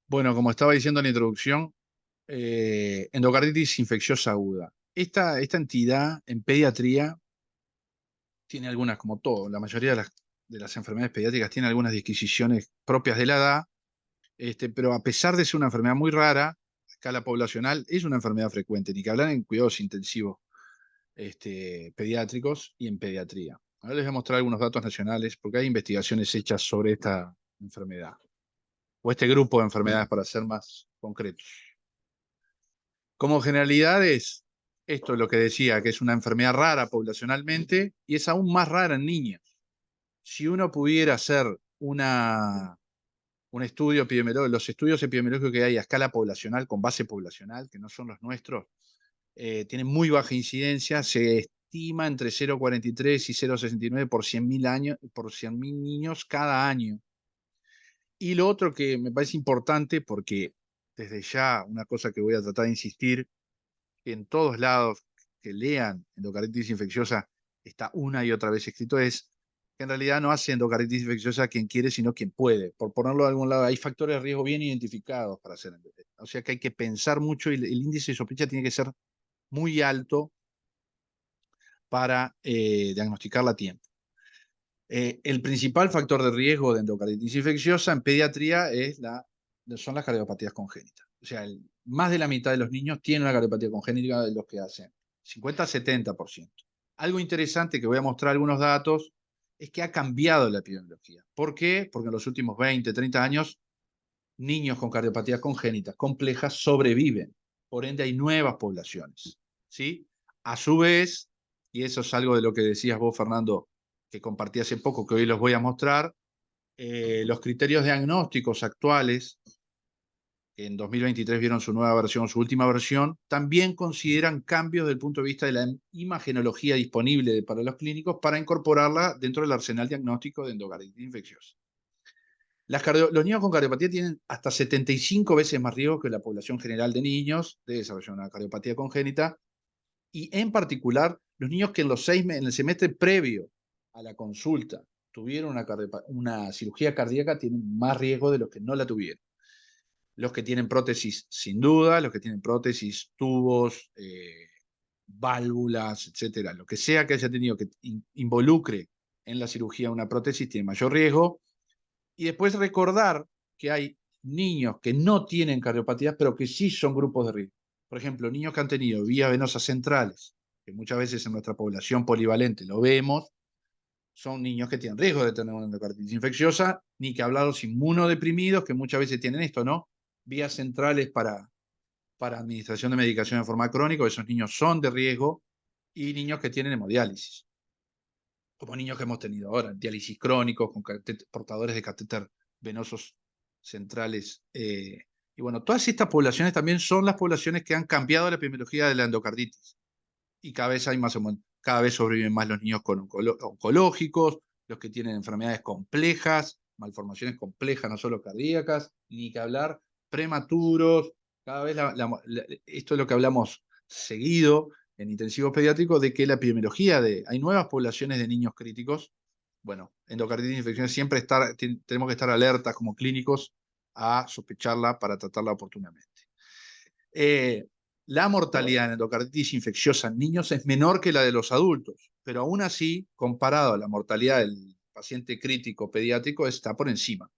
Bueno, como estaba diciendo en la introducción, endocarditis infecciosa aguda. Esta entidad en pediatría tiene algunas, como todo, la mayoría de las enfermedades pediátricas tiene algunas disquisiciones propias de la edad, pero a pesar de ser una enfermedad muy rara, a escala poblacional, es una enfermedad frecuente, ni que hablar en cuidados intensivos pediátricos y en pediatría. Ahora les voy a mostrar algunos datos nacionales, porque hay investigaciones hechas sobre esta enfermedad, o este grupo de enfermedades, para ser más concretos. Como generalidades, esto es lo que decía, que es una enfermedad rara poblacionalmente y es aún más rara en niños. Si uno pudiera hacer un estudio epidemiológico, los estudios epidemiológicos que hay a escala poblacional, con base poblacional, que no son los nuestros, tienen muy baja incidencia, se estima entre 0,43 y 0,69 por 100.000 años, por 100.000 niños cada año. Y lo otro que me parece importante, porque desde ya una cosa que voy a tratar de insistir, en todos lados que lean endocarditis infecciosa está una y otra vez escrito, es que en realidad no hace endocarditis infecciosa quien quiere, sino quien puede. Por ponerlo de algún lado, hay factores de riesgo bien identificados para hacer. O sea que hay que pensar mucho y el índice de sospecha tiene que ser muy alto para diagnosticarla a tiempo. El principal factor de riesgo de endocarditis infecciosa en pediatría son las cardiopatías congénitas. O sea, más de la mitad de los niños tienen una cardiopatía congénita de los que hacen, 50-70%. Algo interesante que voy a mostrar algunos datos es que ha cambiado la epidemiología. ¿Por qué? Porque en los últimos 20, 30 años, niños con cardiopatías congénitas complejas sobreviven. Por ende, hay nuevas poblaciones. ¿Sí? A su vez, y eso es algo de lo que decías vos, Fernando, que compartí hace poco, que hoy los voy a mostrar, los criterios diagnósticos actuales, que en 2023 vieron su nueva versión, su última versión, también consideran cambios desde el punto de vista de la imagenología disponible para los clínicos para incorporarla dentro del arsenal diagnóstico de endocarditis infecciosa. Los niños con cardiopatía tienen hasta 75 veces más riesgo que la población general de niños de desarrollar una cardiopatía congénita, y en particular los niños que en el semestre previo a la consulta tuvieron una cirugía cardíaca tienen más riesgo de los que no la tuvieron. Los que tienen prótesis, sin duda, los que tienen prótesis, tubos, válvulas, etcétera, lo que sea que haya tenido que involucre en la cirugía una prótesis tiene mayor riesgo. Y después recordar que hay niños que no tienen cardiopatías, pero que sí son grupos de riesgo. Por ejemplo, niños que han tenido vías venosas centrales, que muchas veces en nuestra población polivalente lo vemos, son niños que tienen riesgo de tener una endocarditis infecciosa, ni que hablar los inmunodeprimidos, que muchas veces tienen esto, ¿no? Vías centrales para administración de medicación de forma crónica, esos niños son de riesgo, y niños que tienen hemodiálisis, como niños que hemos tenido ahora, diálisis crónicos, con portadores de catéter venosos centrales. Y bueno, todas estas poblaciones también son las poblaciones que han cambiado la epidemiología de la endocarditis. Y cada vez hay más, cada vez sobreviven más los niños con oncológicos, los que tienen enfermedades complejas, malformaciones complejas, no solo cardíacas, ni que hablar, prematuros. Cada vez esto es lo que hablamos seguido en intensivos pediátricos, de que la epidemiología hay nuevas poblaciones de niños críticos. Bueno, endocarditis infecciosa siempre tenemos que estar alertas como clínicos a sospecharla para tratarla oportunamente. Eh, la mortalidad en endocarditis infecciosa en niños es menor que la de los adultos, pero aún así, comparado a la mortalidad del paciente crítico pediátrico, está por encima.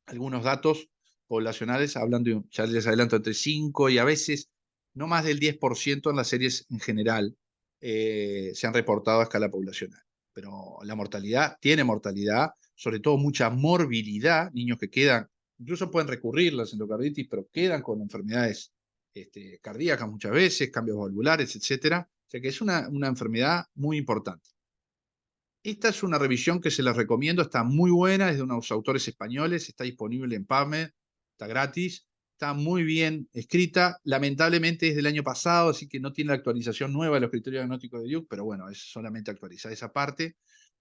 Algunos datos poblacionales hablan de, ya les adelanto, entre 5 y a veces no más del 10% en las series en general se han reportado a escala poblacional. Pero la mortalidad, tiene mortalidad, sobre todo mucha morbilidad, niños que quedan, incluso pueden recurrir las endocarditis, pero quedan con enfermedades cardíacas muchas veces, cambios valvulares, etcétera. O sea que es una enfermedad muy importante. Esta es una revisión que se las recomiendo, está muy buena, es de unos autores españoles, está disponible en PubMed, está gratis, está muy bien escrita. Lamentablemente es del año pasado, así que no tiene la actualización nueva de los criterios diagnósticos de Duke, pero bueno, es solamente actualizar esa parte.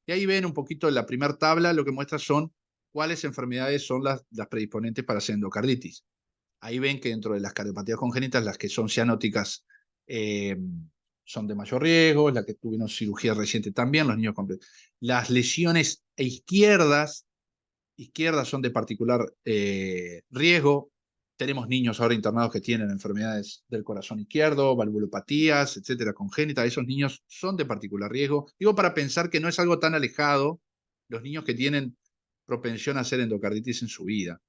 Y ahí ven un poquito en la primera tabla, lo que muestra son cuáles enfermedades son las predisponentes para hacer endocarditis. Ahí ven que dentro de las cardiopatías congénitas, las que son cianóticas son de mayor riesgo, las que tuvieron cirugía reciente también, los niños con las lesiones izquierdas izquierda son de particular riesgo. Tenemos niños ahora internados que tienen enfermedades del corazón izquierdo, valvulopatías, etcétera, congénitas. Esos niños son de particular riesgo. Digo, para pensar que no es algo tan alejado los niños que tienen propensión a hacer endocarditis en su vida.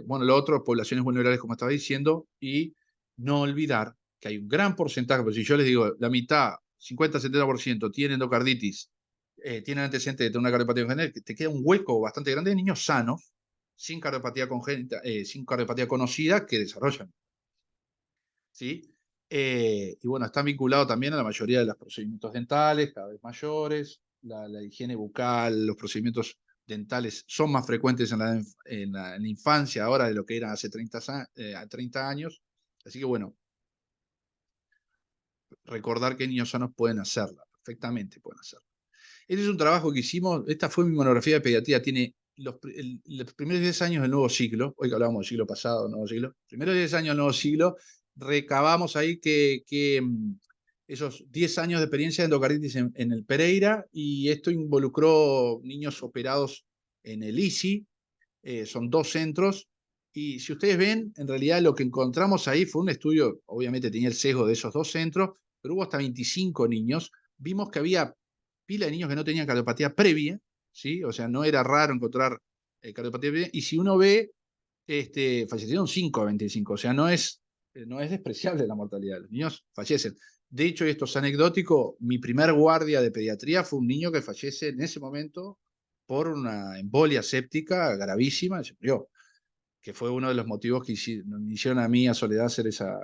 Bueno, lo otro, poblaciones vulnerables, como estaba diciendo, y no olvidar que hay un gran porcentaje, pero si yo les digo, la mitad, 50-70% tienen endocarditis, tienen antecedentes de tener una cardiopatía congénita, te queda un hueco bastante grande de niños sanos, sin cardiopatía congénita, sin cardiopatía conocida, que desarrollan. ¿Sí? Y bueno, está vinculado también a la mayoría de los procedimientos dentales, cada vez mayores, la higiene bucal, los procedimientos dentales son más frecuentes en la infancia ahora de lo que eran hace 30 años. Así que bueno, recordar que niños sanos pueden hacerla, perfectamente pueden hacerla. Este es un trabajo que hicimos, esta fue mi monografía de pediatría, tiene los primeros 10 años del nuevo siglo, hoy que hablábamos del siglo pasado, nuevo siglo, primeros 10 años del nuevo siglo, recabamos ahí que esos 10 años de experiencia de endocarditis en el Pereira, y esto involucró niños operados en el ISI, son 2 centros, y si ustedes ven, en realidad lo que encontramos ahí fue un estudio, obviamente tenía el sesgo de esos 2 centros, pero hubo hasta 25 niños, vimos que había pila de niños que no tenían cardiopatía previa, ¿sí? O sea, no era raro encontrar cardiopatía previa, y si uno ve, fallecieron 5 a 25, o sea, no es despreciable la mortalidad, los niños fallecen. De hecho, esto es anecdótico, mi primer guardia de pediatría fue un niño que fallece en ese momento por una embolia séptica gravísima, y se murió, que fue uno de los motivos que me hicieron a mí, a Soledad, hacer esa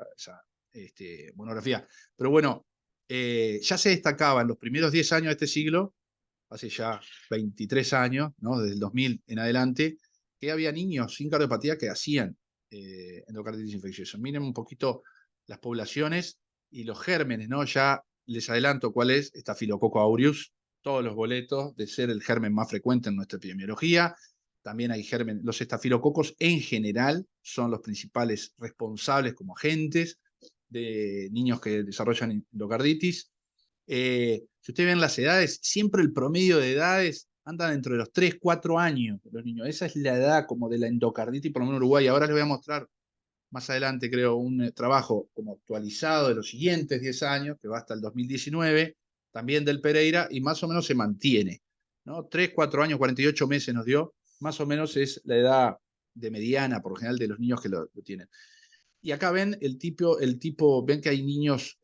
monografía. Pero bueno, ya se destacaba en los primeros 10 años de este siglo, hace ya 23 años, ¿no? Desde el 2000 en adelante, que había niños sin cardiopatía que hacían endocarditis infecciosa. Miren un poquito las poblaciones y los gérmenes, ¿no? Ya les adelanto cuál es, Staphylococcus aureus, todos los boletos de ser el germen más frecuente en nuestra epidemiología. También hay gérmenes, los estafilococos en general son los principales responsables como agentes de niños que desarrollan endocarditis. Si ustedes ven las edades, siempre el promedio de edades anda dentro de los 3, 4 años los niños. Esa es la edad como de la endocarditis, por lo menos en Uruguay. Ahora les voy a mostrar más adelante, creo, un trabajo como actualizado de los siguientes 10 años, que va hasta el 2019, también del Pereira, y más o menos se mantiene, ¿no? 3, 4 años, 48 meses nos dio, más o menos es la edad de mediana, por lo general, de los niños que lo tienen. Y acá ven ven que hay niños,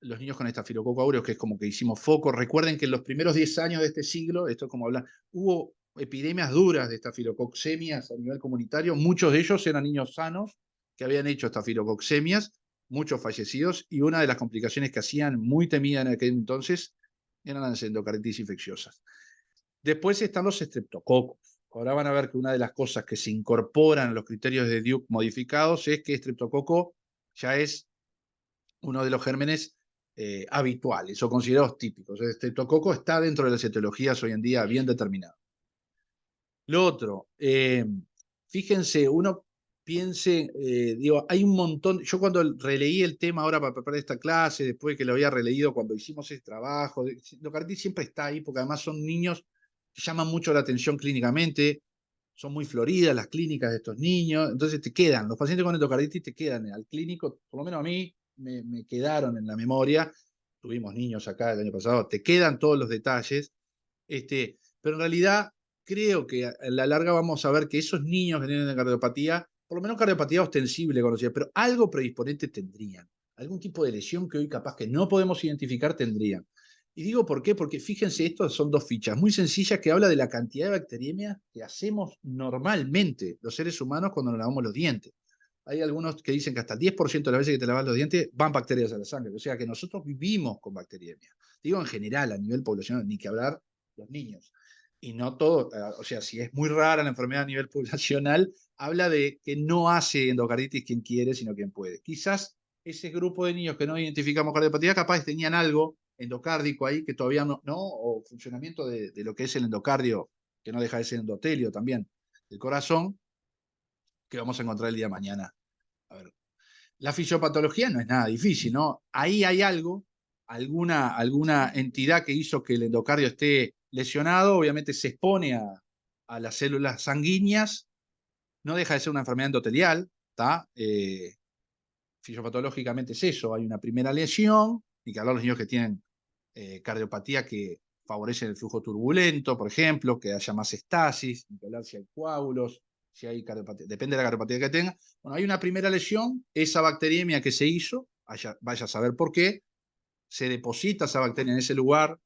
los niños con estafilococo aureus, que es como que hicimos foco. Recuerden que en los primeros 10 años de este siglo, esto es como hablar, hubo epidemias duras de estafilococcemias a nivel comunitario. Muchos de ellos eran niños sanos que habían hecho estafilococcemias, muchos fallecidos, y una de las complicaciones que hacían muy temida en aquel entonces eran las endocarditis infecciosas. Después están los estreptococos. Ahora van a ver que una de las cosas que se incorporan a los criterios de Duke modificados es que estreptococo ya es uno de los gérmenes habituales o considerados típicos. El estreptococo está dentro de las etiologías hoy en día bien determinado. Lo otro, fíjense, uno piense, digo, hay un montón, yo cuando releí el tema ahora para preparar esta clase, después que lo había releído cuando hicimos ese trabajo, endocarditis siempre está ahí, porque además son niños que llaman mucho la atención clínicamente, son muy floridas las clínicas de estos niños, entonces te quedan, los pacientes con endocarditis te quedan al clínico, por lo menos a mí me quedaron en la memoria, tuvimos niños acá el año pasado, te quedan todos los detalles, pero en realidad creo que a la larga vamos a ver que esos niños que tienen cardiopatía, por lo menos cardiopatía ostensible conocida, pero algo predisponente tendrían, algún tipo de lesión que hoy capaz que no podemos identificar tendrían. Y digo por qué, porque fíjense, estos son 2 fichas muy sencillas que habla de la cantidad de bacteriemias que hacemos normalmente los seres humanos cuando nos lavamos los dientes. Hay algunos que dicen que hasta el 10% de las veces que te lavas los dientes van bacterias a la sangre, o sea que nosotros vivimos con bacteriemia. Digo en general, a nivel poblacional, ni que hablar los niños. Y no todo, o sea, si es muy rara la enfermedad a nivel poblacional, habla de que no hace endocarditis quien quiere, sino quien puede. Quizás ese grupo de niños que no identificamos cardiopatía, capaz tenían algo endocárdico ahí que todavía no, o funcionamiento de lo que es el endocardio, que no deja de ser endotelio también, del corazón, que vamos a encontrar el día de mañana. A ver, la fisiopatología no es nada difícil, ¿no? Ahí hay algo, alguna entidad que hizo que el endocardio esté lesionado, obviamente se expone a las células sanguíneas, no deja de ser una enfermedad endotelial, ¿está? Fisiopatológicamente es eso, hay una primera lesión, y que hablar de los niños que tienen cardiopatía que favorecen el flujo turbulento, por ejemplo, que haya más estasis, ni que hablar si hay coágulos, si hay cardiopatía, depende de la cardiopatía que tenga. Bueno, hay una primera lesión, esa bacteriemia que se hizo, vaya a saber por qué, se deposita esa bacteria en ese lugar.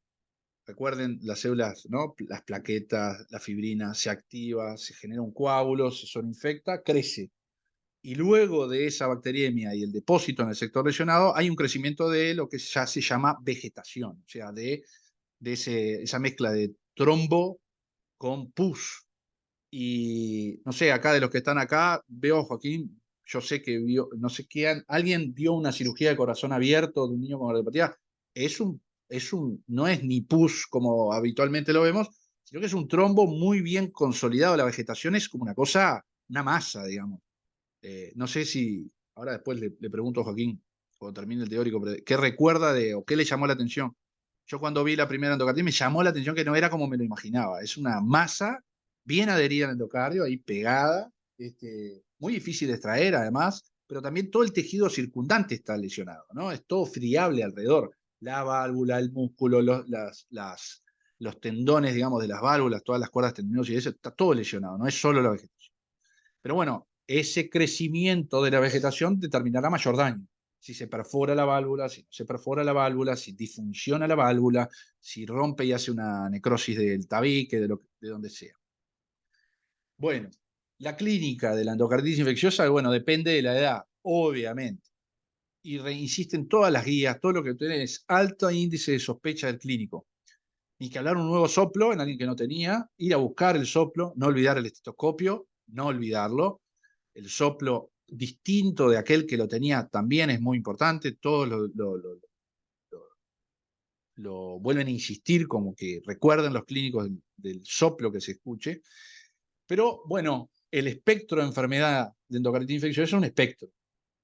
Recuerden, las células, ¿no? Las plaquetas, la fibrina se activa, se genera un coágulo, se sobreinfecta, crece. Y luego de esa bacteriemia y el depósito en el sector lesionado, hay un crecimiento de lo que ya se llama vegetación, o sea, de esa mezcla de trombo con pus. Y no sé, acá de los que están acá, veo, Joaquín, yo sé que vio, no sé qué, alguien dio una cirugía de corazón abierto de un niño con cardiopatía. Es un, no es ni pus como habitualmente lo vemos, sino que es un trombo muy bien consolidado. La vegetación es como una cosa, una masa, digamos. No sé si, ahora después le pregunto a Joaquín, cuando termine el teórico, pero ¿qué recuerda o qué le llamó la atención? Yo cuando vi la primera endocarditis me llamó la atención que no era como me lo imaginaba. Es una masa bien adherida al endocardio, ahí pegada, muy difícil de extraer además, pero también todo el tejido circundante está lesionado, ¿no? Es todo friable alrededor. La válvula, el músculo, los tendones, digamos, de las válvulas, todas las cuerdas tendinosas y eso, está todo lesionado, no es solo la vegetación. Pero bueno, ese crecimiento de la vegetación determinará mayor daño. Si se perfora la válvula, si no se perfora la válvula, si disfunciona la válvula, si rompe y hace una necrosis del tabique, de donde sea. Bueno, la clínica de la endocarditis infecciosa, bueno, depende de la edad, obviamente. Y reinsisten todas las guías, todo lo que tiene es alto índice de sospecha del clínico. Ni que hablar un nuevo soplo en alguien que no tenía, ir a buscar el soplo, no olvidar el estetoscopio, no olvidarlo. El soplo distinto de aquel que lo tenía también es muy importante. Todos lo vuelven a insistir, como que recuerden los clínicos del soplo que se escuche. Pero bueno, el espectro de enfermedad de endocarditis infecciosa es un espectro.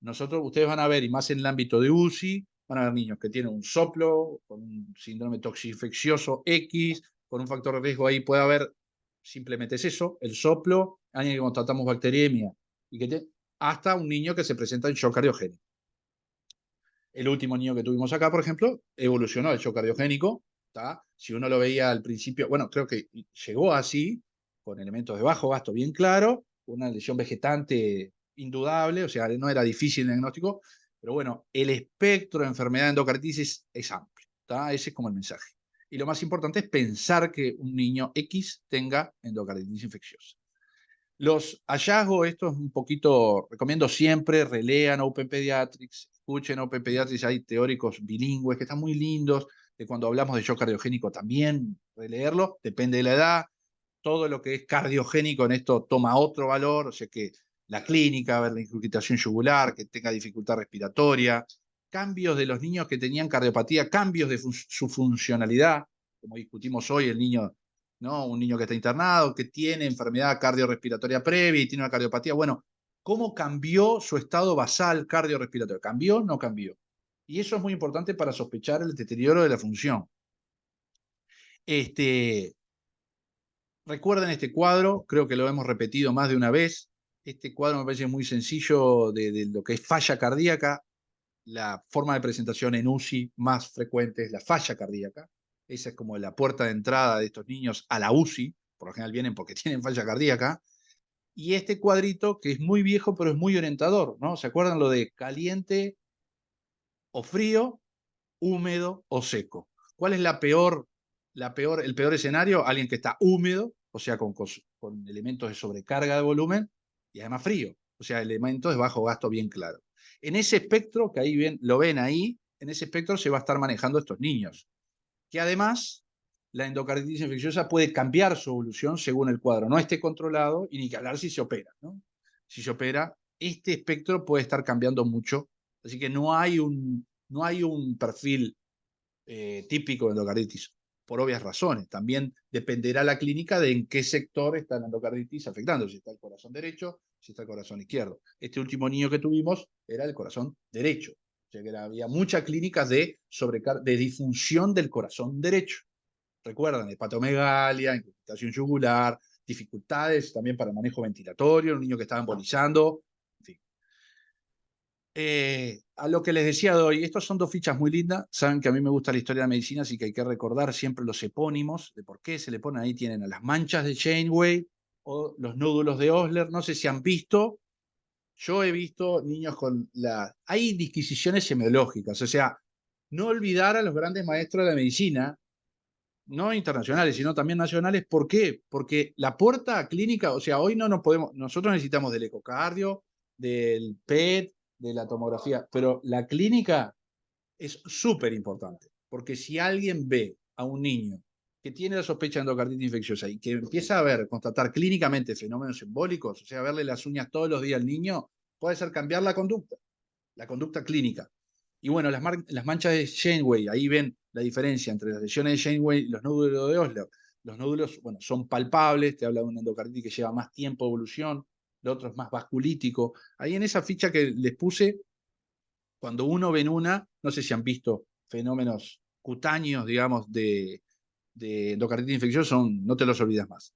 Ustedes van a ver, y más en el ámbito de UCI, van a ver niños que tienen un soplo, con un síndrome toxinfeccioso X, con un factor de riesgo ahí puede haber, simplemente es eso, el soplo, alguien que constatamos bacteriemia, hasta un niño que se presenta en shock cardiogénico. El último niño que tuvimos acá, por ejemplo, evolucionó el shock cardiogénico, ¿tá? Si uno lo veía al principio, bueno, creo que llegó así, con elementos de bajo gasto bien claro, una lesión vegetante indudable, o sea, no era difícil el diagnóstico, pero bueno, el espectro de enfermedad de endocarditis es amplio, ¿tá? Ese es como el mensaje. Y lo más importante es pensar que un niño X tenga endocarditis infecciosa. Los hallazgos, esto es un poquito, recomiendo siempre, relean Open Pediatrics, escuchen Open Pediatrics, hay teóricos bilingües que están muy lindos, de cuando hablamos de shock cardiogénico también, releerlo, depende de la edad, todo lo que es cardiogénico en esto toma otro valor, o sea que la clínica, ver la incrustación yugular, que tenga dificultad respiratoria, cambios de los niños que tenían cardiopatía, cambios de su funcionalidad, como discutimos hoy, el niño, ¿no? Un niño que está internado, que tiene enfermedad cardiorrespiratoria previa y tiene una cardiopatía. Bueno, ¿cómo cambió su estado basal cardiorrespiratorio? ¿Cambió o no cambió? Y eso es muy importante para sospechar el deterioro de la función. Recuerden este cuadro, creo que lo hemos repetido más de una vez. Este cuadro me parece muy sencillo de lo que es falla cardíaca. La forma de presentación en UCI más frecuente es la falla cardíaca. Esa es como la puerta de entrada de estos niños a la UCI. Por lo general vienen porque tienen falla cardíaca. Y este cuadrito, que es muy viejo, pero es muy orientador, ¿no? ¿Se acuerdan lo de caliente o frío, húmedo o seco? ¿Cuál es el peor escenario? Alguien que está húmedo, o sea, con elementos de sobrecarga de volumen, y además frío, o sea, elementos de bajo gasto bien claro. En ese espectro, que ahí lo ven ahí, en ese espectro se va a estar manejando estos niños, que además la endocarditis infecciosa puede cambiar su evolución según el cuadro no esté controlado y ni que hablar si se opera, ¿no? Si se opera, este espectro puede estar cambiando mucho, así que no hay un perfil típico de endocarditis, por obvias razones. También dependerá la clínica de en qué sector está la endocarditis afectando, si está el corazón derecho, si está el corazón izquierdo. Este último niño que tuvimos era el corazón derecho, o sea que había muchas clínicas de disfunción del corazón derecho. Recuerdan, hepatomegalia, incrustación yugular, dificultades también para el manejo ventilatorio, un niño que estaba embolizando, en fin. A lo que les decía de hoy, estos son dos fichas muy lindas. Saben que a mí me gusta la historia de la medicina, así que hay que recordar siempre los epónimos, de por qué se le ponen ahí. Tienen a las manchas de Janeway o los nódulos de Osler. No sé si han visto. Yo he visto niños con la... Hay disquisiciones semiológicas, o sea, no olvidar a los grandes maestros de la medicina, no internacionales, sino también nacionales. ¿Por qué? Porque la puerta clínica, o sea, hoy no nos podemos, nosotros necesitamos del ecocardio, del PET, de la tomografía, pero la clínica es súper importante, porque si alguien ve a un niño que tiene la sospecha de endocarditis infecciosa y que empieza a ver, constatar clínicamente fenómenos embólicos, o sea, verle las uñas todos los días al niño, puede ser cambiar la conducta clínica. Y bueno, las manchas de Janeway, ahí ven la diferencia entre las lesiones de Janeway y los nódulos de Osler. Los nódulos, bueno, son palpables, te habla de una endocarditis que lleva más tiempo de evolución, lo otro es más vasculítico. Ahí en esa ficha que les puse, cuando uno ve en una, no sé si han visto fenómenos cutáneos, digamos, de endocarditis infecciosa, no te los olvidas más.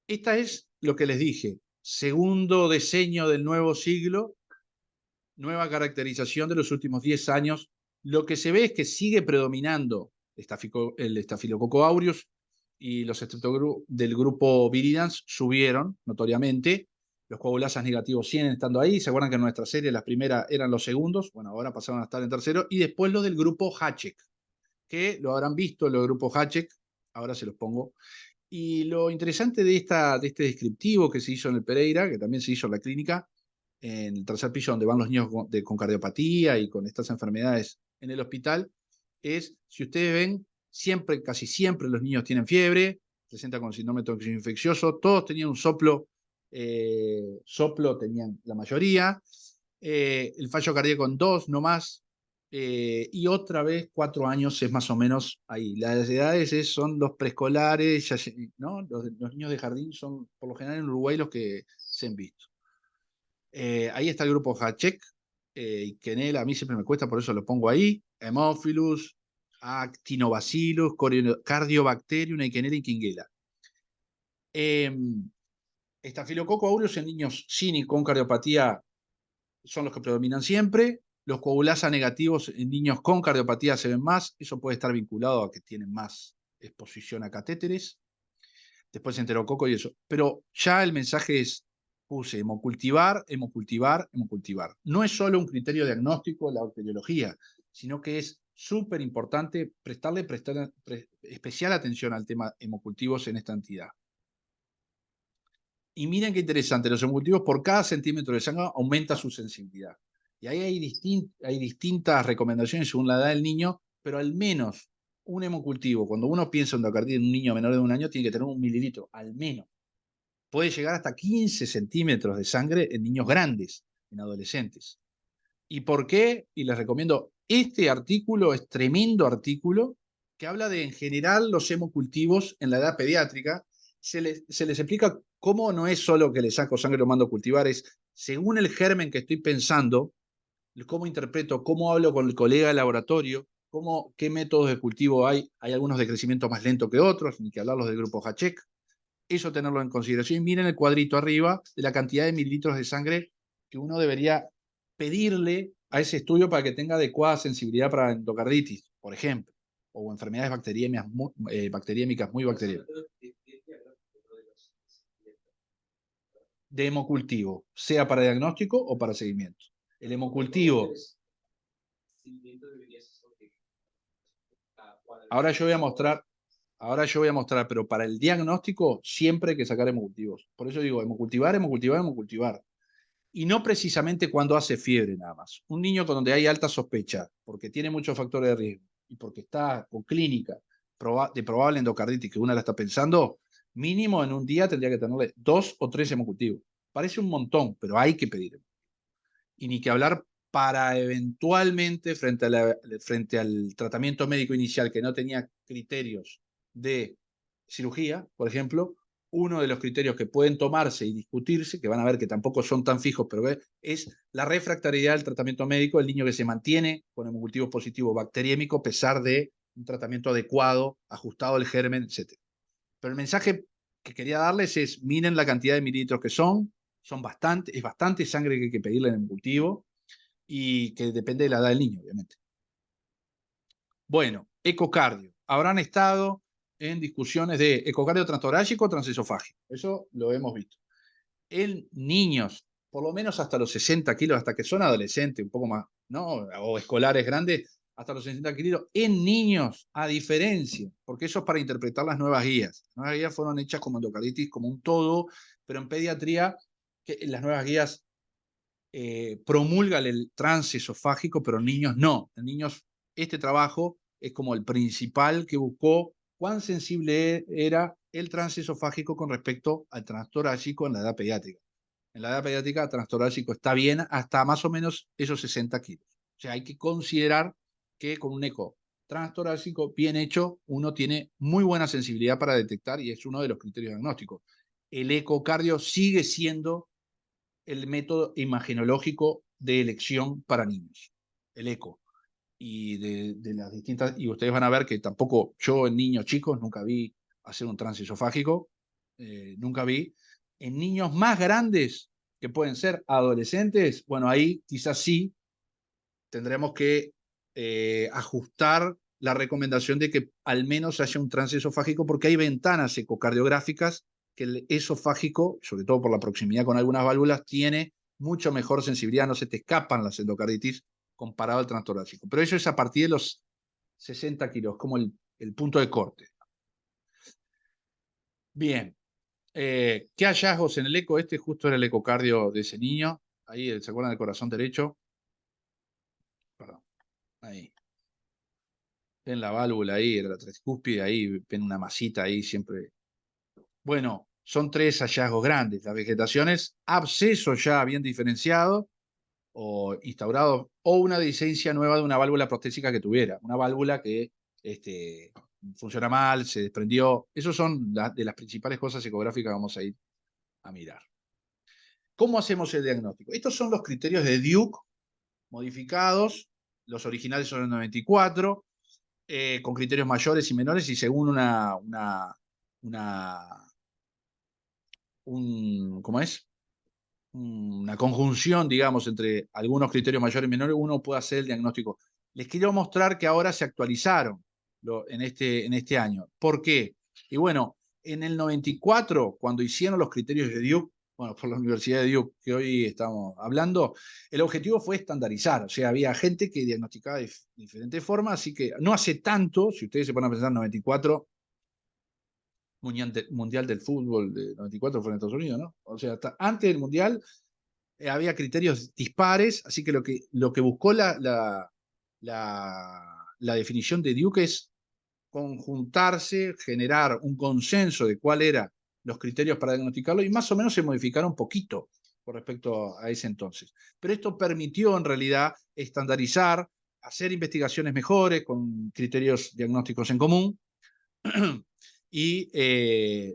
Esta es lo que les dije, segundo diseño del nuevo siglo, nueva caracterización de los últimos 10 años. Lo que se ve es que sigue predominando el Staphylococcus aureus y los estreptococcus del grupo viridans subieron notoriamente. Los coagulasas negativos siguen estando ahí. ¿Se acuerdan que en nuestra serie las primeras eran los segundos? Bueno, ahora pasaron a estar en tercero. Y después los del grupo Hatchek, que lo habrán visto, los grupos Hatchek. Ahora se los pongo. Y lo interesante de este descriptivo que se hizo en el Pereira, que también se hizo en la clínica, en el tercer piso donde van los niños con cardiopatía y con estas enfermedades en el hospital, es, si ustedes ven, siempre, casi siempre los niños tienen fiebre, presentan con síndrome toxino infeccioso, todos tenían un soplo tenían la mayoría, el fallo cardíaco en 2, no más, y otra vez 4 años es más o menos ahí. Las edades son los preescolares, ¿no? Los niños de jardín son por lo general en Uruguay los que se han visto. Ahí está el grupo Hatchek, y Quenel a mí siempre me cuesta, por eso lo pongo ahí. Haemophilus, Actinobacillus, Cardiobacterium, Quenel y Quinguela. Estafilococcus aureus en niños sin y con cardiopatía son los que predominan siempre. Los coagulasa negativos en niños con cardiopatía se ven más. Eso puede estar vinculado a que tienen más exposición a catéteres. Después enterococo y eso. Pero ya el mensaje es, puse hemocultivar, hemocultivar, hemocultivar. No es solo un criterio diagnóstico la bacteriología, sino que es súper importante prestar especial atención al tema hemocultivos en esta entidad. Y miren qué interesante, los hemocultivos por cada centímetro de sangre aumenta su sensibilidad. Y ahí hay distintas recomendaciones según la edad del niño, pero al menos un hemocultivo, cuando uno piensa en endocarditis en un niño menor de 1 año, tiene que tener 1 mililitro, al menos. Puede llegar hasta 15 centímetros de sangre en niños grandes, en adolescentes. ¿Y por qué? Y les recomiendo, este artículo es tremendo artículo que habla de, en general, los hemocultivos en la edad pediátrica. Se les explica cómo no es solo que le saco sangre y lo mando a cultivar, es según el germen que estoy pensando, cómo interpreto, cómo hablo con el colega de laboratorio, qué métodos de cultivo hay. Hay algunos de crecimiento más lento que otros, ni que hablarlos del grupo Hatchek. Eso tenerlo en consideración. Y miren el cuadrito arriba de la cantidad de mililitros de sangre que uno debería pedirle a ese estudio para que tenga adecuada sensibilidad para endocarditis, por ejemplo, o enfermedades bacteriémicas muy bacterianas. De hemocultivo, sea para diagnóstico o para seguimiento. El hemocultivo. Ahora yo voy a mostrar, pero para el diagnóstico siempre hay que sacar hemocultivos. Por eso digo, hemocultivar, hemocultivar, hemocultivar. Y no precisamente cuando hace fiebre nada más. Un niño con donde hay alta sospecha, porque tiene muchos factores de riesgo y porque está con clínica de probable endocarditis, que una la está pensando, mínimo en un día tendría que tenerle 2 o 3 hemocultivos. Parece un montón, pero hay que pedir. Y ni que hablar para eventualmente, frente al tratamiento médico inicial que no tenía criterios de cirugía, por ejemplo, uno de los criterios que pueden tomarse y discutirse, que van a ver que tampoco son tan fijos, pero es la refractariedad del tratamiento médico del niño que se mantiene con hemocultivo positivo bacteriémico a pesar de un tratamiento adecuado, ajustado al germen, etc. Pero el mensaje que quería darles es, miren la cantidad de mililitros que son bastante, es bastante sangre que hay que pedirle en el cultivo y que depende de la edad del niño, obviamente. Bueno, ecocardio. Habrán estado en discusiones de ecocardio transtorácico o transesofágico. Eso lo hemos visto. En niños, por lo menos hasta los 60 kilos, hasta que son adolescentes, un poco más, ¿no? O escolares grandes, hasta los 60 kilos, en niños, a diferencia, porque eso es para interpretar las nuevas guías. Las nuevas guías fueron hechas como endocarditis, como un todo, pero en pediatría, las nuevas guías promulgan el transesofágico, pero en niños no. En niños, este trabajo es como el principal que buscó cuán sensible era el transesofágico con respecto al transtorácico en la edad pediátrica. En la edad pediátrica, el transtorácico está bien hasta más o menos esos 60 kilos. O sea, hay que considerar que con un eco transtorácico bien hecho, uno tiene muy buena sensibilidad para detectar y es uno de los criterios diagnósticos. El ecocardio sigue siendo el método imagenológico de elección para niños, el eco. Y de las distintas, y ustedes van a ver que tampoco yo en niños chicos nunca vi hacer un transesofágico, nunca vi. En niños más grandes, que pueden ser adolescentes, bueno, ahí quizás sí tendremos que ajustar la recomendación de que al menos haya un transesofágico, porque hay ventanas ecocardiográficas que el esofágico, sobre todo por la proximidad con algunas válvulas, tiene mucho mejor sensibilidad, no se te escapan las endocarditis comparado al transtorácico. Pero eso es a partir de los 60 kilos, como el punto de corte. Bien, ¿qué hallazgos en el eco? Este justo era el ecocardio de ese niño. Ahí, ¿se acuerdan del corazón derecho? Perdón, ahí. Ven la válvula ahí, la tricúspide ahí, ven una masita ahí siempre. Bueno, son 3 hallazgos grandes. La vegetación es absceso ya bien diferenciado o instaurado, o una licencia nueva de una válvula prostésica que tuviera. Una válvula que funciona mal, se desprendió. Esas son de las principales cosas ecográficas que vamos a ir a mirar. ¿Cómo hacemos el diagnóstico? Estos son los criterios de Duke modificados. Los originales son el 94. Con criterios mayores y menores y según ¿cómo es? Una conjunción, digamos, entre algunos criterios mayores y menores, uno puede hacer el diagnóstico. Les quiero mostrar que ahora se actualizaron en este año. ¿Por qué? Y bueno, en el 94, cuando hicieron los criterios de Duke, bueno, por la Universidad de Duke que hoy estamos hablando, el objetivo fue estandarizar, o sea, había gente que diagnosticaba de diferentes formas, así que no hace tanto, si ustedes se ponen a pensar en 94, Mundial del Fútbol de 94 fue en Estados Unidos, ¿no? O sea, hasta antes del Mundial había criterios dispares, así que lo que buscó la definición de Duke es conjuntarse, generar un consenso de cuáles eran los criterios para diagnosticarlo y más o menos se modificaron un poquito con respecto a ese entonces. Pero esto permitió en realidad estandarizar, hacer investigaciones mejores con criterios diagnósticos en común y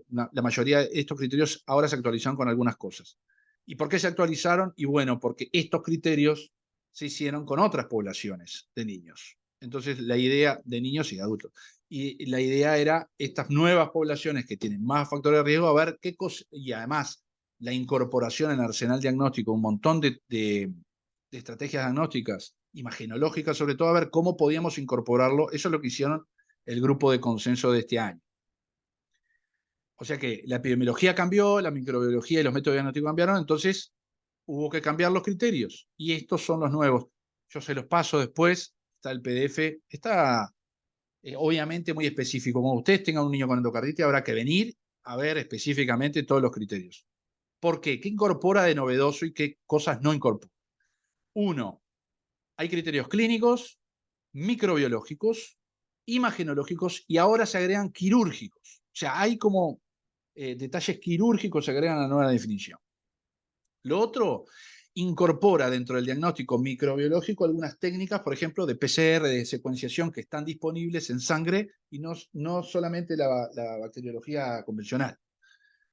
la mayoría de estos criterios ahora se actualizaron con algunas cosas. ¿Y por qué se actualizaron? Y bueno, porque estos criterios se hicieron con otras poblaciones de niños. Entonces, la idea de niños y adultos. Y la idea era estas nuevas poblaciones que tienen más factores de riesgo, a ver qué cosas, y además la incorporación en el arsenal diagnóstico, un montón de estrategias diagnósticas, imagenológicas sobre todo, a ver cómo podíamos incorporarlo. Eso es lo que hicieron el grupo de consenso de este año. O sea que la epidemiología cambió, la microbiología y los métodos diagnósticos cambiaron, entonces hubo que cambiar los criterios. Y estos son los nuevos. Yo se los paso después, está el PDF, está obviamente muy específico. Como ustedes tengan un niño con endocarditis, habrá que venir a ver específicamente todos los criterios. ¿Por qué? ¿Qué incorpora de novedoso y qué cosas no incorpora? Uno, hay criterios clínicos, microbiológicos, imagenológicos y ahora se agregan quirúrgicos. O sea, hay como detalles quirúrgicos se agregan a la nueva definición. Lo otro, incorpora dentro del diagnóstico microbiológico algunas técnicas, por ejemplo, de PCR, de secuenciación, que están disponibles en sangre y no solamente la bacteriología convencional.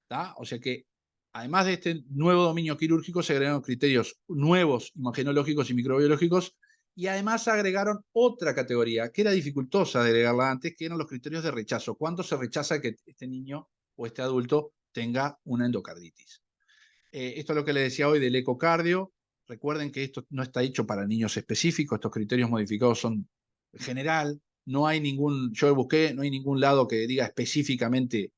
¿Tá? O sea que, además de este nuevo dominio quirúrgico, se agregaron criterios nuevos, imagenológicos y microbiológicos, y además agregaron otra categoría, que era dificultosa de agregarla antes, que eran los criterios de rechazo. ¿Cuándo se rechaza que este niño o este adulto tenga una endocarditis. Esto es lo que les decía hoy del ecocardio. Recuerden que esto no está hecho para niños específicos, estos criterios modificados son en general, no hay ningún, yo busqué, no hay ningún lado que diga específicamente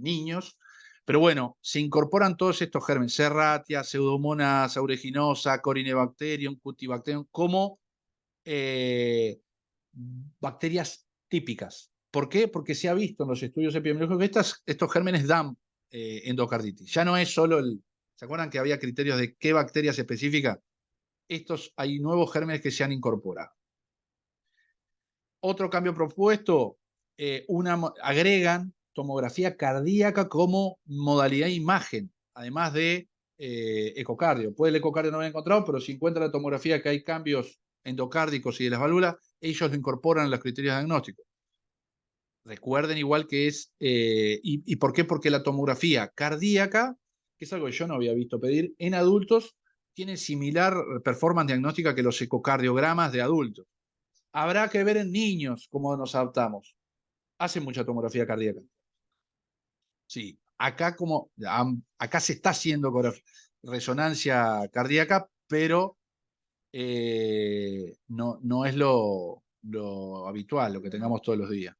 niños, pero bueno, se incorporan todos estos gérmenes, Serratia, Pseudomonas aeruginosa, Corynebacterium, Cutibacterium, como bacterias típicas. ¿Por qué? Porque se ha visto en los estudios epidemiológicos que estos gérmenes dan endocarditis. Ya no es solo el... ¿Se acuerdan que había criterios de qué bacterias específicas? Hay nuevos gérmenes que se han incorporado. Otro cambio propuesto, agregan tomografía cardíaca como modalidad de imagen, además de ecocardio. Puede el ecocardio no haber encontrado, pero si encuentra la tomografía que hay cambios endocárdicos y de las válvulas, ellos lo incorporan en los criterios diagnósticos. Recuerden igual que es, ¿y por qué? Porque la tomografía cardíaca, que es algo que yo no había visto pedir, en adultos tiene similar performance diagnóstica que los ecocardiogramas de adultos. Habrá que ver en niños cómo nos adaptamos. Hacen mucha tomografía cardíaca. Sí, acá se está haciendo resonancia cardíaca, pero no es lo habitual, lo que tengamos todos los días.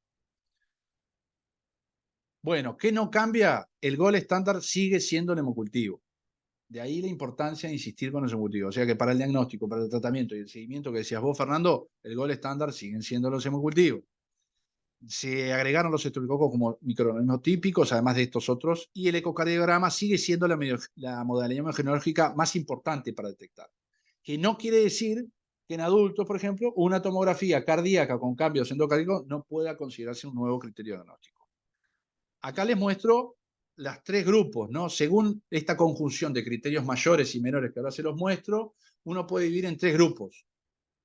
Bueno, ¿qué no cambia? El gol estándar sigue siendo el hemocultivo. De ahí la importancia de insistir con el hemocultivo. O sea que para el diagnóstico, para el tratamiento y el seguimiento que decías vos, Fernando, el gol estándar siguen siendo los hemocultivos. Se agregaron los estreptococos como microorganismos típicos, además de estos otros, y el ecocardiograma sigue siendo la modalidad imagenológica más importante para detectar. Que no quiere decir que en adultos, por ejemplo, una tomografía cardíaca con cambios endocardíacos no pueda considerarse un nuevo criterio diagnóstico. Acá les muestro los tres grupos, ¿no? Según esta conjunción de criterios mayores y menores que ahora se los muestro, uno puede dividir en tres grupos.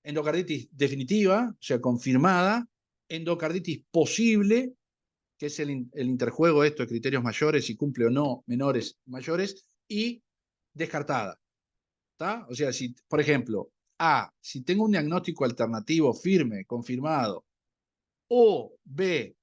Endocarditis definitiva, o sea, confirmada, endocarditis posible, que es el interjuego de estos criterios mayores, si cumple o no, menores, mayores, y descartada. ¿Tá? O sea, si, por ejemplo, si tengo un diagnóstico alternativo firme, confirmado, o B,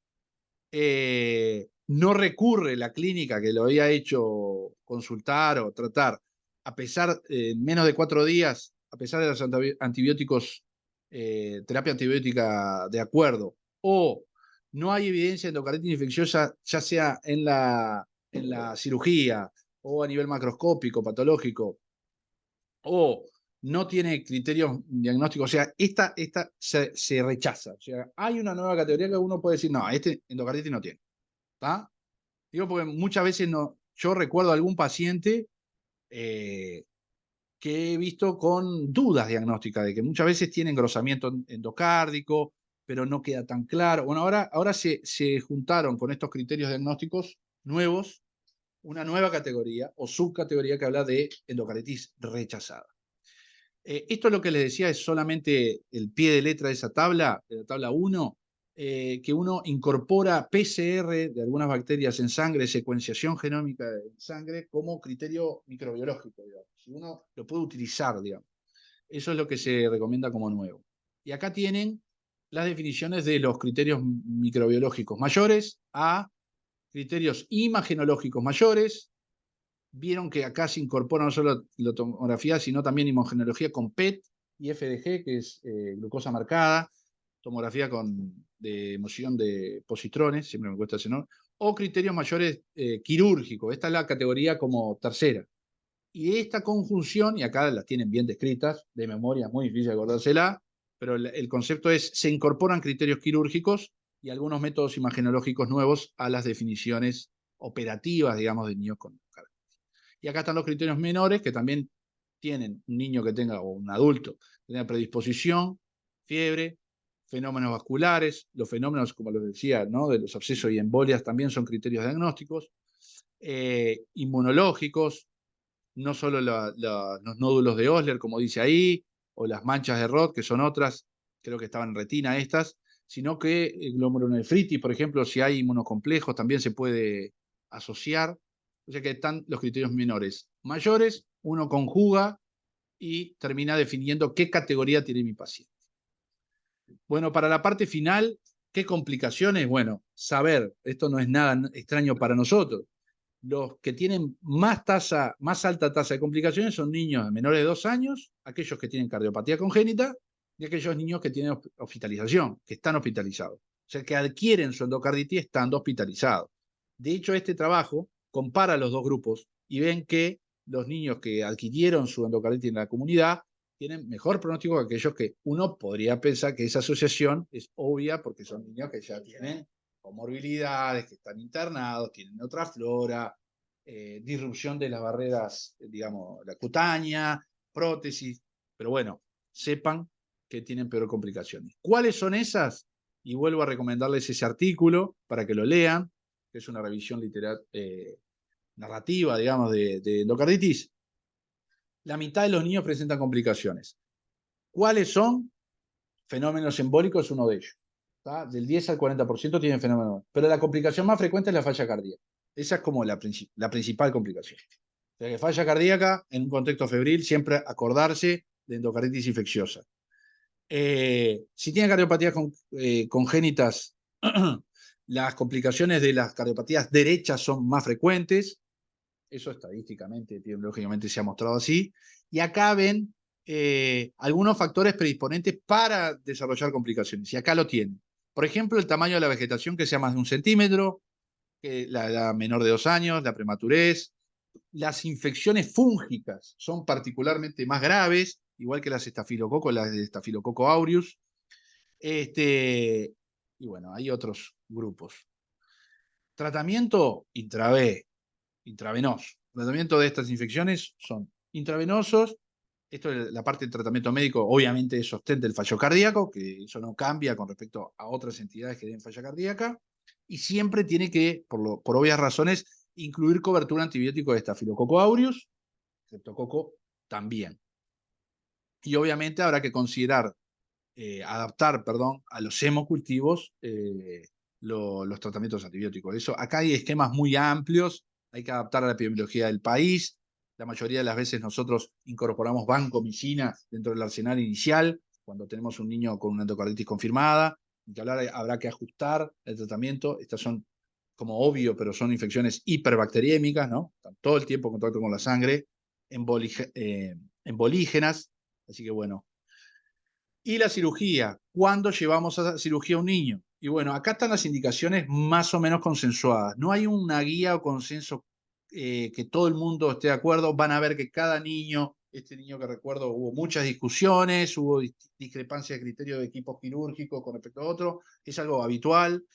no recurre la clínica que lo había hecho consultar o tratar, a pesar, menos de 4 días, a pesar de los antibióticos, terapia antibiótica de acuerdo, o no hay evidencia de endocarditis infecciosa, ya sea en la cirugía o a nivel macroscópico, patológico, o no tiene criterios diagnósticos, o sea, esta se rechaza. O sea, hay una nueva categoría que uno puede decir, no, este endocarditis no tiene. ¿Está? Digo, porque muchas veces yo recuerdo a algún paciente que he visto con dudas diagnósticas, de que muchas veces tiene engrosamiento endocárdico, pero no queda tan claro. Bueno, ahora se juntaron con estos criterios diagnósticos nuevos, una nueva categoría o subcategoría que habla de endocarditis rechazada. Esto es lo que les decía, es solamente el pie de letra de esa tabla, de la tabla 1, que uno incorpora PCR de algunas bacterias en sangre, secuenciación genómica en sangre, como criterio microbiológico, digamos. Si uno lo puede utilizar, digamos. Eso es lo que se recomienda como nuevo. Y acá tienen las definiciones de los criterios microbiológicos mayores a criterios imagenológicos mayores. Vieron que acá se incorpora no solo la tomografía, sino también imagenología con PET y FDG, que es glucosa marcada, tomografía de emisión de positrones, siempre me cuesta ese nombre, o criterios mayores quirúrgicos. Esta es la categoría como tercera. Y esta conjunción, y acá las tienen bien descritas, de memoria es muy difícil acordársela, pero el concepto es, se incorporan criterios quirúrgicos y algunos métodos imagenológicos nuevos a las definiciones operativas, digamos, de niños con cáncer. Y acá están los criterios menores, que también tienen un niño que tenga, o un adulto, que tenga predisposición, fiebre, fenómenos vasculares, los fenómenos, como les decía, ¿no? De los abscesos y embolias también son criterios diagnósticos, inmunológicos, no solo los nódulos de Osler, como dice ahí, o las manchas de Roth, que son otras, creo que estaban en retina estas, sino que glomerulonefritis, por ejemplo, si hay inmunocomplejos, también se puede asociar. O sea que están los criterios menores. Mayores, uno conjuga y termina definiendo qué categoría tiene mi paciente. Bueno, para la parte final, ¿Qué complicaciones? Bueno, saber, esto no es nada extraño para nosotros. Los que tienen más alta tasa de complicaciones son niños menores de 2 años, aquellos que tienen cardiopatía congénita y aquellos niños que tienen hospitalización, que están hospitalizados. O sea, que adquieren su endocarditis estando hospitalizados. De hecho, este trabajo compara los dos grupos y ven que los niños que adquirieron su endocarditis en la comunidad tienen mejor pronóstico que aquellos que uno podría pensar que esa asociación es obvia porque son niños que ya tienen comorbilidades, que están internados, tienen otra flora, disrupción de las barreras, digamos, la cutánea, prótesis, pero bueno, sepan que tienen peor complicaciones. ¿Cuáles son esas? Y vuelvo a recomendarles ese artículo para que lo lean, que es una revisión narrativa, digamos, de endocarditis. La mitad de los niños presentan complicaciones. ¿Cuáles son? Fenómenos embólicos es uno de ellos. ¿Tá? Del 10 al 40% tienen fenómenos. Pero la complicación más frecuente es la falla cardíaca. Esa es como la principal complicación. O sea, que falla cardíaca en un contexto febril, siempre acordarse de endocarditis infecciosa. Si tienen cardiopatías congénitas, las complicaciones de las cardiopatías derechas son más frecuentes. Eso estadísticamente, epidemiológicamente se ha mostrado así. Y acá ven algunos factores predisponentes para desarrollar complicaciones. Y acá lo tienen. Por ejemplo, el tamaño de la vegetación, que sea más de 1 centímetro, la edad menor de 2 años, la prematurez. Las infecciones fúngicas son particularmente más graves, igual que las estafilococos, las de Staphylococcus aureus. Y bueno, hay otros grupos. Tratamiento intravenoso. El tratamiento de estas infecciones son intravenosos. Esto es la parte del tratamiento médico, obviamente es sostén del fallo cardíaco, que eso no cambia con respecto a otras entidades que den falla cardíaca, y siempre tiene que, por obvias razones, incluir cobertura antibiótico de Staphylococcus aureus, Streptococo también. Y obviamente habrá que considerar, adaptar, perdón, a los hemocultivos los tratamientos antibióticos. Eso, acá hay esquemas muy amplios, hay que adaptar a la epidemiología del país. La mayoría de las veces nosotros incorporamos vancomicina dentro del arsenal inicial, cuando tenemos un niño con una endocarditis confirmada, y que habrá que ajustar el tratamiento. Estas son, como obvio, pero son infecciones hiperbacteriémicas, ¿no? Están todo el tiempo en contacto con la sangre, embolígenas, así que bueno. Y la cirugía, ¿cuándo llevamos a cirugía a un niño? Y bueno, acá están las indicaciones más o menos consensuadas. No hay una guía o consenso que todo el mundo esté de acuerdo. Van a ver que cada niño, este niño que recuerdo, hubo muchas discusiones, hubo discrepancia de criterio de equipos quirúrgicos con respecto a otro. Es algo habitual.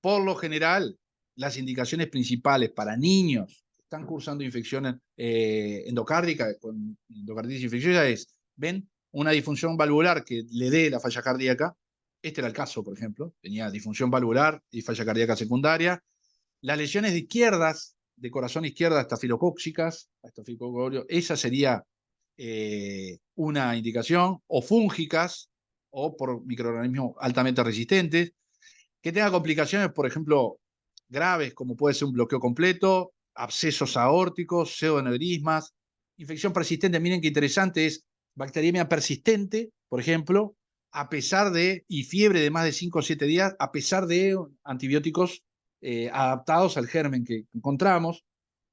Por lo general, las indicaciones principales para niños que están cursando infecciones endocárdicas, con endocarditis infecciosa, es, ven, una disfunción valvular que le dé la falla cardíaca. Este era el caso, por ejemplo. Tenía disfunción valvular y falla cardíaca secundaria. Las lesiones de izquierdas, de corazón izquierda, estafilocóxicas, esa sería una indicación, o fúngicas, o por microorganismos altamente resistentes. Que tenga complicaciones, por ejemplo, graves, como puede ser un bloqueo completo, abscesos aórticos, pseudoneurismas, infección persistente. Miren qué interesante es bacteriemia persistente, por ejemplo, a pesar de, y fiebre de más de 5 o 7 días, a pesar de antibióticos adaptados al germen que encontramos,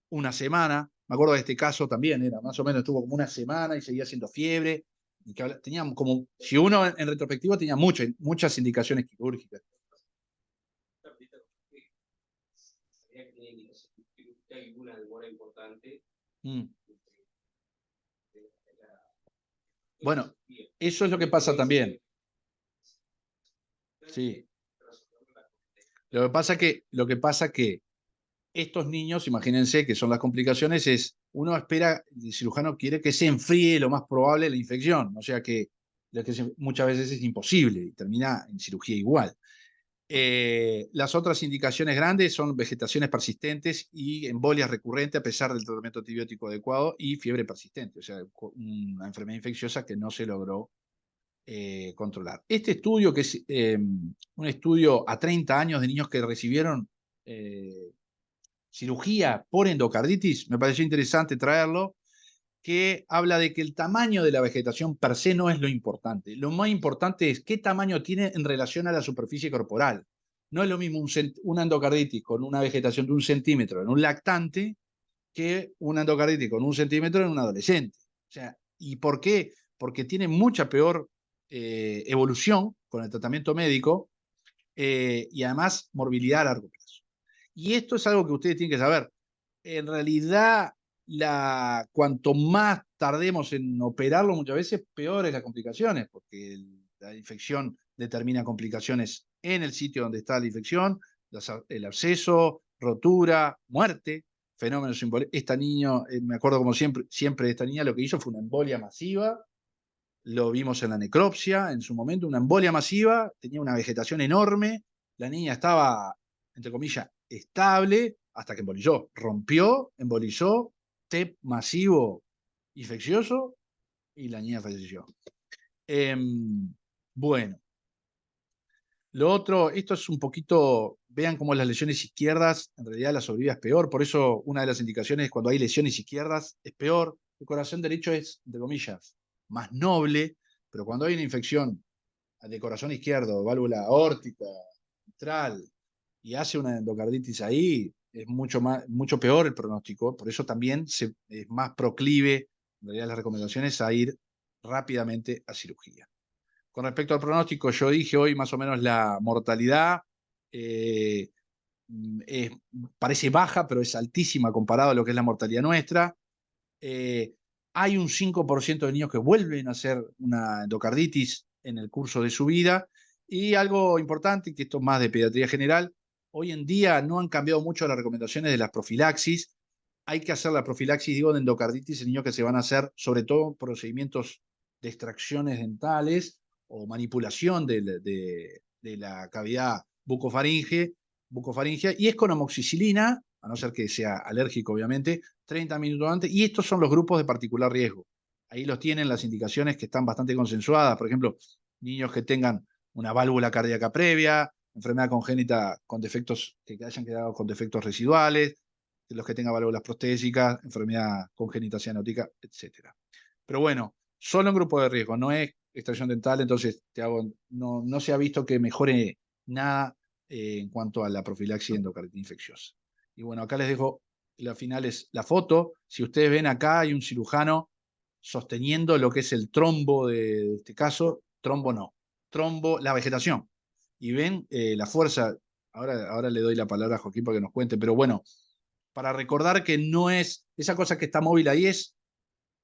una semana. Me acuerdo de este caso también, era más o menos, estuvo como una semana y seguía haciendo fiebre. Y que tenía como, si uno en retrospectiva tenía muchas indicaciones quirúrgicas. Hay una demora importante. Bueno, eso es lo que pasa también. Sí. Lo que pasa que estos niños, imagínense que son las complicaciones, uno espera, el cirujano quiere que se enfríe lo más probable la infección, o sea que muchas veces es imposible y termina en cirugía igual. Las otras indicaciones grandes son vegetaciones persistentes y embolias recurrentes a pesar del tratamiento antibiótico adecuado y fiebre persistente, o sea, una enfermedad infecciosa que no se logró controlar. Este estudio, que es un estudio a 30 años de niños que recibieron cirugía por endocarditis, me pareció interesante traerlo. que habla de que el tamaño de la vegetación per se no es lo importante. Lo más importante es qué tamaño tiene en relación a la superficie corporal. No es lo mismo una endocarditis con una vegetación de 1 centímetro en un lactante que una endocarditis con 1 centímetro en un adolescente. O sea, ¿y por qué? Porque tiene mucha peor evolución con el tratamiento médico y además morbilidad a largo plazo. Y esto es algo que ustedes tienen que saber. En realidad, cuanto más tardemos en operarlo, muchas veces peores las complicaciones, porque la infección determina complicaciones en el sitio donde está la infección, el absceso, rotura, muerte, fenómenos simbólicos. Esta niña, me acuerdo como siempre de esta niña, lo que hizo fue una embolia masiva. Lo vimos en la necropsia en su momento, una embolia masiva, tenía una vegetación enorme, la niña estaba, entre comillas, estable, hasta que embolizó, rompió, embolizó, TEP masivo infeccioso, y la niña falleció. Bueno, lo otro, esto es un poquito, vean cómo las lesiones izquierdas, en realidad la sobrevida es peor, por eso una de las indicaciones es cuando hay lesiones izquierdas es peor, el corazón derecho es, entre comillas, más noble, pero cuando hay una infección de corazón izquierdo, válvula aórtica, mitral, y hace una endocarditis ahí, es mucho peor el pronóstico, por eso también es más proclive, en realidad las recomendaciones, a ir rápidamente a cirugía. Con respecto al pronóstico, yo dije hoy más o menos la mortalidad eh, parece baja, pero es altísima comparado a lo que es la mortalidad nuestra. Hay un 5% de niños que vuelven a hacer una endocarditis en el curso de su vida. Y algo importante, que esto es más de pediatría general, hoy en día no han cambiado mucho las recomendaciones de las profilaxis. Hay que hacer la profilaxis, digo, de endocarditis en niños que se van a hacer, sobre todo, procedimientos de extracciones dentales o manipulación de la cavidad bucofaringea, y es con amoxicilina, a no ser que sea alérgico, obviamente, 30 minutos antes, y estos son los grupos de particular riesgo. Ahí los tienen las indicaciones que están bastante consensuadas, por ejemplo, niños que tengan una válvula cardíaca previa, enfermedad congénita con defectos que hayan quedado con defectos residuales, los que tengan válvulas prostésicas, enfermedad congénita cianótica, etc. Pero bueno, solo en grupo de riesgo, no es extracción dental, entonces no se ha visto que mejore nada en cuanto a la profilaxis endocarditis infecciosa. Y bueno, acá les dejo, la final es la foto. Si ustedes ven acá, hay un cirujano sosteniendo lo que es el trombo de este caso, trombo no, trombo, la vegetación. Y ven la fuerza, ahora le doy la palabra a Joaquín para que nos cuente, pero bueno, para recordar que no es, esa cosa que está móvil ahí es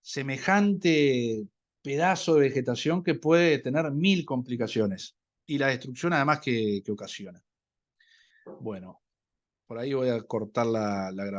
semejante pedazo de vegetación que puede tener 1000 complicaciones y la destrucción además que ocasiona. Bueno, por ahí voy a cortar la grabación.